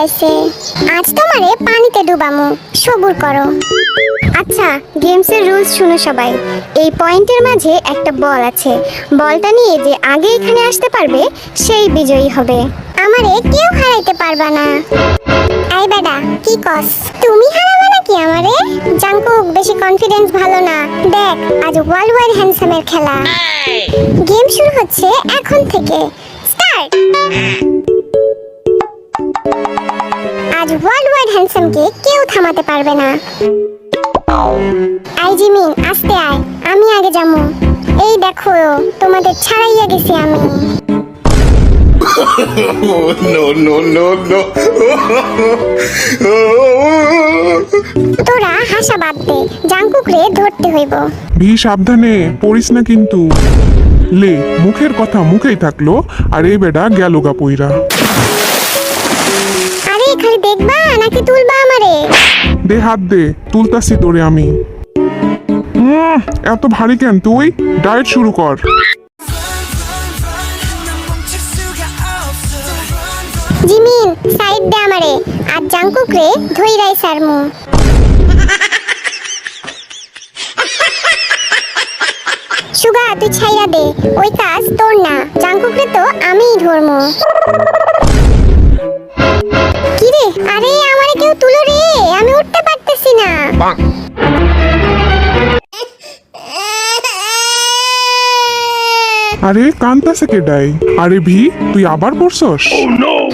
আইছে। আজ তোমারে পানিতে ডুবামু, সবুর করো। আচ্ছা, গেমসের রুলস শুনো সবাই। এই পয়েন্টের মাঝে একটা বল আছে। বলটা নিয়ে যে আগে এখানে আসতে পারবে সেই বিজয়ী হবে। আমারে কেউ হারাইতে পারবা না। এই বেটা, কি কস? তুমি হারাবে নাকি আমারে? জাঙ্কুক, বেশি কনফিডেন্স ভালো না। দেখ, আজ ওয়ার্ল্ড ওয়াইড হ্যান্ডসামের খেলা। গেম শুরু হচ্ছে এখন থেকে। স্টার্ট। আজ ওয়ার্ল্ড ওয়াইড হ্যান্ডসামকে কেউ থামাতে পারবে না। আই জিমিন, আস্তে আয়, আমি আগে যাবো। এই দেখো, তোমাদের ছাড়াইয়া গেছি আমি। No, no, no, no. তোরা হাসা বাদ দে, জাঙ্কুকরে ধরতে হইব। ভি সাবধানে পড়িস না কিন্তু। লে, মুখের কথা মুখেই থাকলো, আর এই বেটা গেল গা পইরা। আরে খালি দেখবা নাকি তুলবা আমারে? দে হাত দে, তুলতাছি তোরে আমি। এত ভারী কেন তুই? ডায়েট শুরু কর। জিমিন, সাইড দে আমারে, আর জাঙ্কুকরে ধইরাই সারমু। সুগা, তুই ছাইরা দে, ওই কাজ তোর না। জাঙ্কুকরে তো আমিই ধরমু। কি রে? আরে আমারে কেউ তুলো রে, আমি উঠতে পারতেছি না। আরে কান্তাছে কে ডাই? আরে ভি, তুই আবার পড়ছস?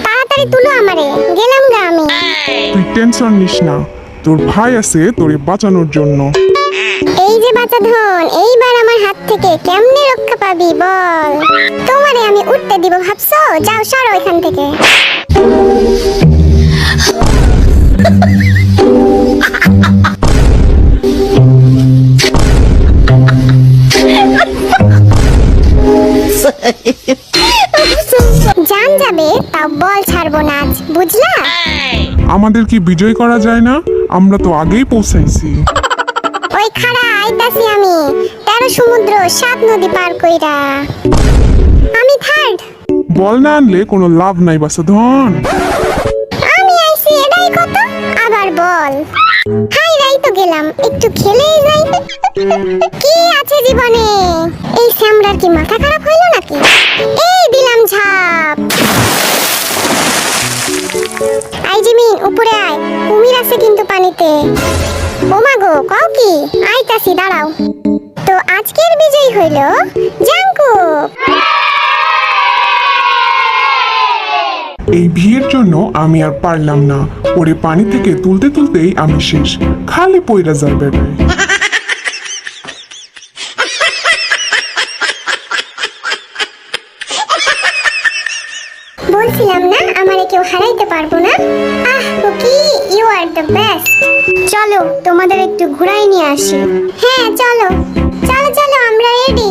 তাড়াতাড়ি তুলো আমারে, গেলাম গা আমি। তুই টেনশন নিস না, তোর ভাই আছে তোরে বাঁচানোর জন্য। এই যে বাচ্চা ধন, এইবার আমার হাত থেকে কেমনে রক্ষা পাবি বল? তোমারে আমি উঠতে দিব ভাবছো? যাও, সরো এখান থেকে। জান যাবে, তাও বল ছাড়বো না আজ, বুঝলা? আমাদের কি বিজয় করা যায় না? আমরা তো আগেই পৌঁছাইছি। ওই খাড়া আইতাছি আমি, 13 সমুদ্র 7 নদী পার কইরা। আমি থার্ড। বল না আনলে কোনো লাভ নাই বাসা ধন। আমি আইছি, এটাই কত? আবার বল। হাই রাই তো গেলাম, একটু খেলেই যাই। কি আছে জীবনে? এই স্যামরার কি মাথা খারাপ হইলো নাকি? এই দিলাম ঝাপ। আই জিমিন, উপরে আয়, কুমির আছে কিন্তু পানিতে। ওমা গো, কও কি? আইতাছি, দাঁড়াও। তো আজকের বিজয়ী হইল জাঙ্কুক। এই ভিড়ের জন্য আমি আর পারলাম না, ওরে পানি থেকে তুলতে তুলতেই আমি শেষ। খালি পইরা যায় বেটায়। বলছিলাম না আমারে কেউ হারাইতে পারবো না। Ah cookie, you are the best. চলো, তোমাদের একটু ঘুরাই নিয়ে আসি। হ্যাঁ চলো চলো চলো, আমরা রেডি।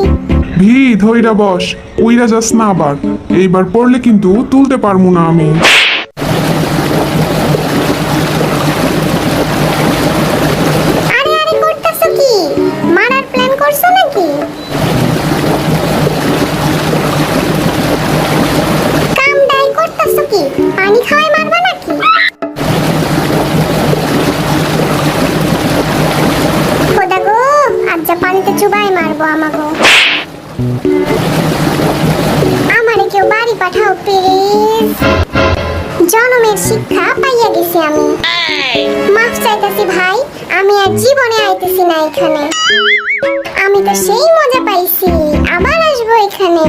ভি ধইরা বস, উইরা যাস না আবার। এইবার পড়লে কিন্তু তুলতে পারবো না আমি। আরে আরে, করতেছো কি? মারার প্ল্যান করছো নাকি? কাম ডাই করতেছো কি? পানি খাওয়াই মারবা নাকি? খোদা গো, আজ যা পানিতে চুবাই মারবো আমাগো। আমারে কেউ বাড়ি পাঠাও প্লিজ। জনমের শিক্ষা পাইয়া গেছি আমি। মাফ চাইতাছি ভাই, আমি আর জীবনে আইতেছি না এখানে। আমি তো সেই মজা পাইছি, আবার আসবো এখানে।